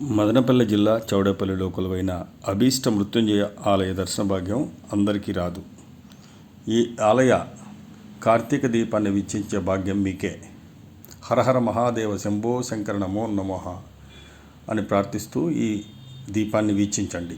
మదనపల్లి జిల్లా చౌడేపల్లిలో కొలువైన అభీష్ట మృత్యుంజయ ఆలయ దర్శన భాగ్యం అందరికీ రాదు. ఈ ఆలయ కార్తీక దీపాన్ని వీక్షించే భాగ్యం మీకే. హరహర మహాదేవ శంభో శంకర నమో నమః అని ప్రార్థిస్తూ ఈ దీపాన్ని వీక్షించండి.